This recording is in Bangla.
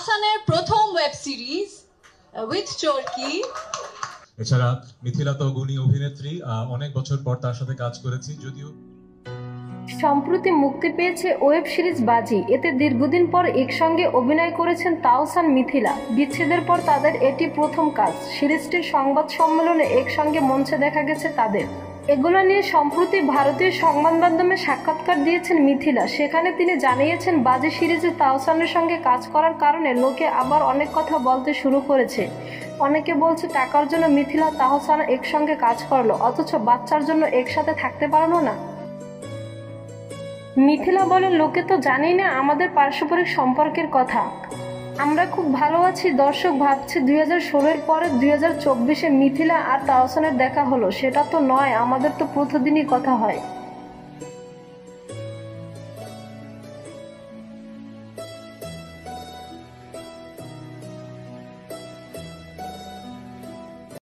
তাহসানের প্রথম ওয়েব সিরিজ উইথ চরকি। এছাড়া মিথিলা তো গুণী অভিনেত্রী, অনেক বছর পর তার সাথে কাজ করেছি। যদিও সম্প্রতি মুক্তি পেয়েছে ওয়েব সিরিজ বাজি। এতে দীর্ঘদিন পর একসঙ্গে অভিনয় করেছেন তাহসান মিথিলা। বিচ্ছেদের পর তাদের এটি প্রথম কাজ। সিরিজটির সংবাদ সম্মেলনে একসঙ্গে মঞ্চে দেখা গেছে তাদের। এগুলো নিয়ে সম্প্রতি ভারতীয় সংবাদ মাধ্যমে সাক্ষাৎকার দিয়েছেন মিথিলা। সেখানে তিনি জানিয়েছেন, বাজি সিরিজে তাহসানের সঙ্গে কাজ করার কারণে লোকে আবার অনেক কথা বলতে শুরু করেছে। অনেকে বলছে টাকার জন্য মিথিলা তাহসান একসঙ্গে কাজ করলো, অথচ বাচ্চার জন্য একসাথে থাকতে পারলো না। মিথিলা বলেন, লোকে তো জানেই না আমাদের পারস্পরিক সম্পর্কের কথা। আমরা খুব ভালো আছি। দর্শক ভাবছে 2016-এর পরে 2024-এ মিথিলা আর তাহসানের দেখা হলো, সেটা তো নয়, আমাদের তো প্রতিদিনই কথা হয়।